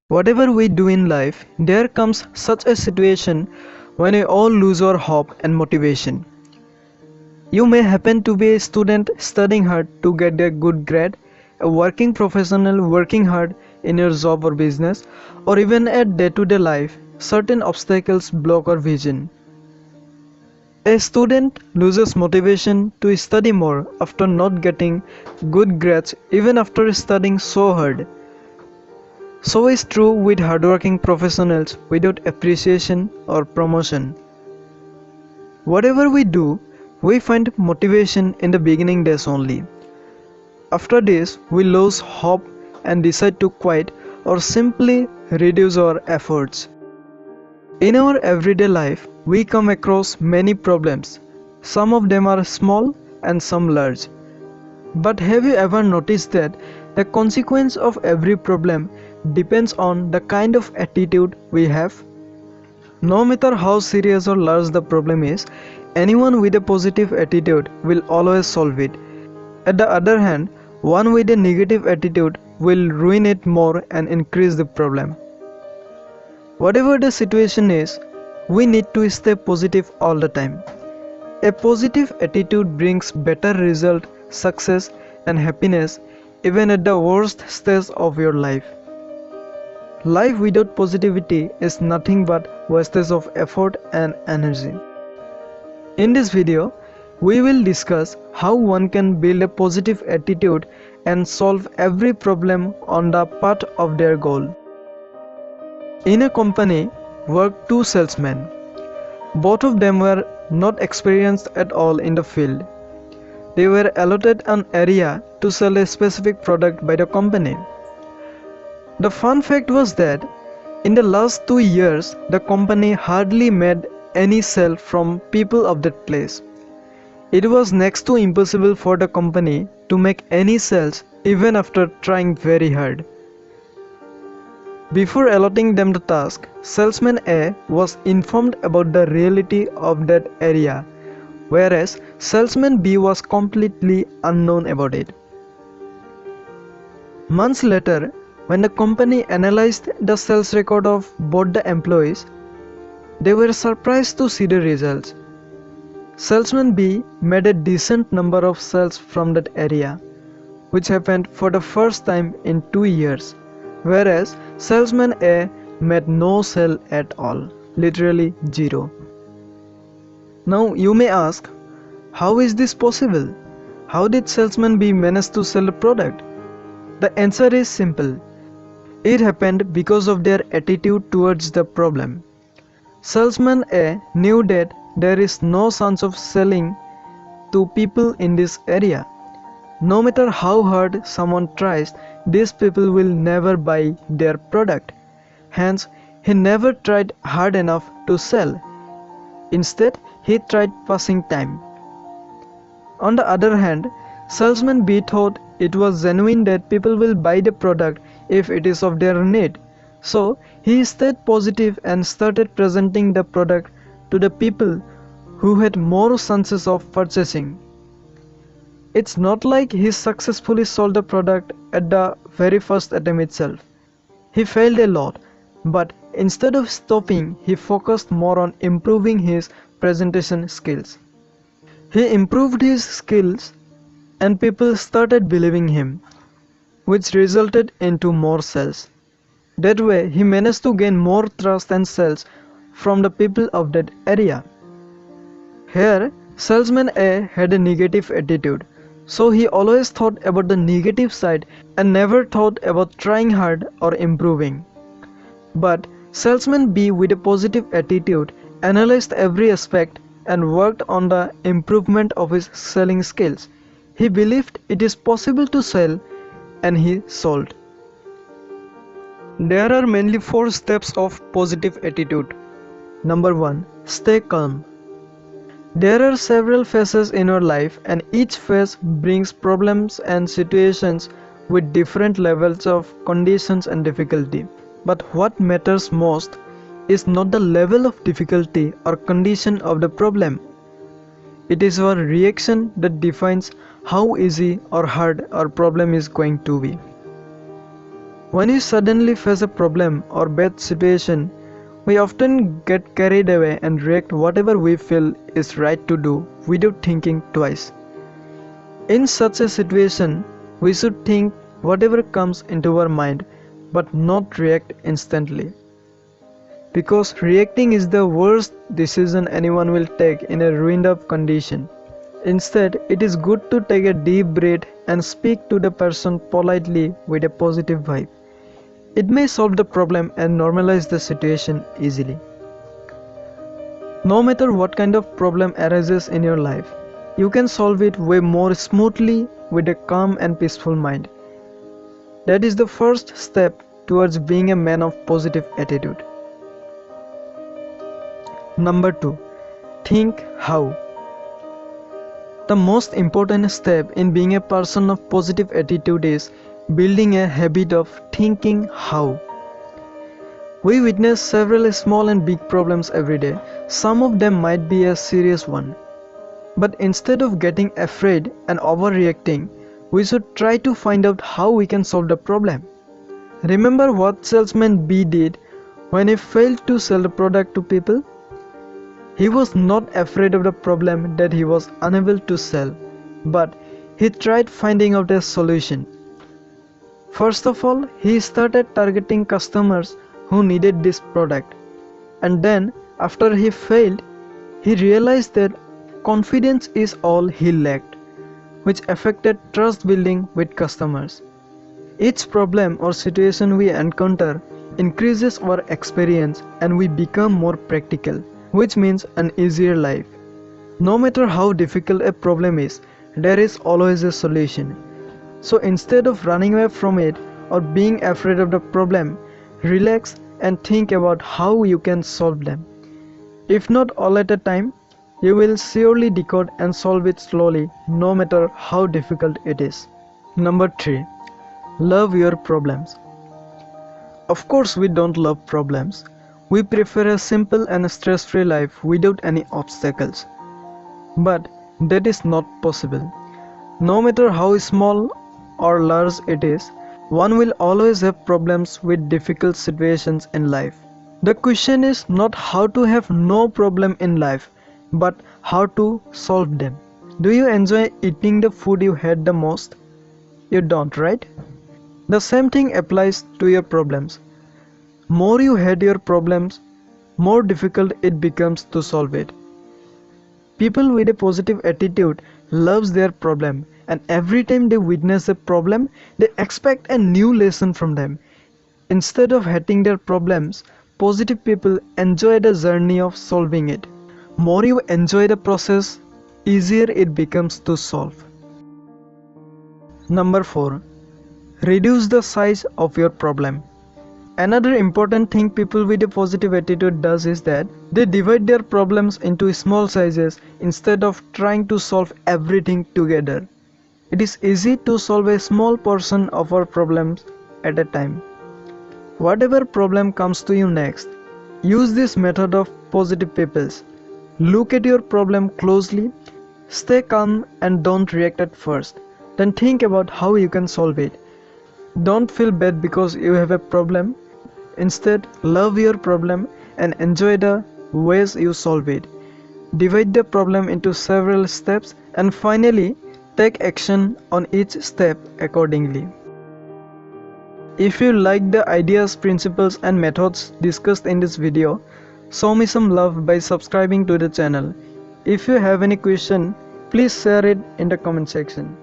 Whatever we do in life, there comes such a situation when we all lose our hope and motivation. You may happen to be a student studying hard to get a good grade, a working professional working hard in your job or business, or even at day-to-day life, certain obstacles block our vision. A student loses motivation to study more after not getting good grades even after studying so hard. So is true with hardworking professionals without appreciation or promotion. Whatever we do, we find motivation in the beginning days only. After this, we lose hope and decide to quit or simply reduce our efforts. In our everyday life, we come across many problems. Some of them are small and some large. But have you ever noticed that the consequence of every problem depends on the kind of attitude we have? No matter how serious or large the problem is, anyone with a positive attitude will always solve it. At the other hand, one with a negative attitude will ruin it more and increase the problem. Whatever the situation is, we need to stay positive all the time. A positive attitude brings better result, success and happiness even at the worst stage of your life. Life without positivity is nothing but wastage of effort and energy. In this video, we will discuss how one can build a positive attitude and solve every problem on the path of their goal. In a company worked two salesmen. Both of them were not experienced at all in the field. They were allotted an area to sell a specific product by the company. The fun fact was that in the last 2 years, the company hardly made any sale from people of that place. It was next to impossible for the company to make any sales even after trying very hard. Before allotting them the task, salesman A was informed about the reality of that area, whereas salesman B was completely unknown about it. Months later, when the company analyzed the sales record of both the employees, they were surprised to see the results. Salesman B made a decent number of sales from that area, which happened for the first time in 2 years, whereas salesman A made no sale at all, literally zero. Now you may ask, how is this possible? How did salesman B manage to sell a product? The answer is simple. It happened because of their attitude towards the problem. Salesman A knew that there is no chance of selling to people in this area. No matter how hard someone tries, these people will never buy their product. Hence, he never tried hard enough to sell. Instead, he tried passing time. On the other hand, salesman B thought it was genuine that people will buy the product if it is of their need. So, he stayed positive and started presenting the product to the people who had more chances of purchasing. It's not like he successfully sold the product at the very first attempt itself. He failed a lot, but instead of stopping, he focused more on improving his presentation skills. He improved his skills and people started believing him, which resulted into more sales. That way, he managed to gain more trust and sales from the people of that area. Here, salesman A had a negative attitude, so he always thought about the negative side and never thought about trying hard or improving. But salesman B with a positive attitude analyzed every aspect and worked on the improvement of his selling skills. He believed it is possible to sell and he sold. There are mainly 4 steps of positive attitude. Number 1. Stay calm. There are several phases in our life and each phase brings problems and situations with different levels of conditions and difficulty. But what matters most is not the level of difficulty or condition of the problem. It is our reaction that defines how easy or hard our problem is going to be. When we suddenly face a problem or bad situation, we often get carried away and react whatever we feel is right to do without thinking twice. In such a situation, we should think whatever comes into our mind but not react instantly. Because reacting is the worst decision anyone will take in a ruined up condition. Instead, it is good to take a deep breath and speak to the person politely with a positive vibe. It may solve the problem and normalize the situation easily. No matter what kind of problem arises in your life, you can solve it way more smoothly with a calm and peaceful mind. That is the first step towards being a man of positive attitude. Number 2. Think how. The most important step in being a person of positive attitude is building a habit of thinking how. We witness several small and big problems every day. Some of them might be a serious one. But instead of getting afraid and overreacting, we should try to find out how we can solve the problem. Remember what salesman B did when he failed to sell the product to people? He was not afraid of the problem that he was unable to sell, but he tried finding out a solution. First of all, he started targeting customers who needed this product. And then, after he failed, he realized that confidence is all he lacked, which affected trust building with customers. Each problem or situation we encounter increases our experience and we become more practical, which means an easier life. No matter how difficult a problem is, there is always a solution. So instead of running away from it or being afraid of the problem, relax and think about how you can solve them. If not all at a time, you will surely decode and solve it slowly, no matter how difficult it is. Number 3. Love your problems. Of course, we don't love problems. We prefer a simple and stress-free life without any obstacles. But that is not possible. No matter how small or large it is, one will always have problems with difficult situations in life. The question is not how to have no problem in life, but how to solve them. Do you enjoy eating the food you hate the most? You don't, right? The same thing applies to your problems. More you hate your problems, more difficult it becomes to solve it. People with a positive attitude loves their problem, and every time they witness a problem, they expect a new lesson from them. Instead of hating their problems, positive people enjoy the journey of solving it. More you enjoy the process, easier it becomes to solve. Number 4. Reduce the size of your problem. Another important thing people with a positive attitude does is that they divide their problems into small sizes instead of trying to solve everything together. It is easy to solve a small portion of our problems at a time. Whatever problem comes to you next, use this method of positive peoples. Look at your problem closely, stay calm and don't react at first. Then think about how you can solve it. Don't feel bad because you have a problem. Instead, love your problem and enjoy the ways you solve it. Divide the problem into several steps and finally, take action on each step accordingly. If you like the ideas, principles and methods discussed in this video, show me some love by subscribing to the channel. If you have any question, please share it in the comment section.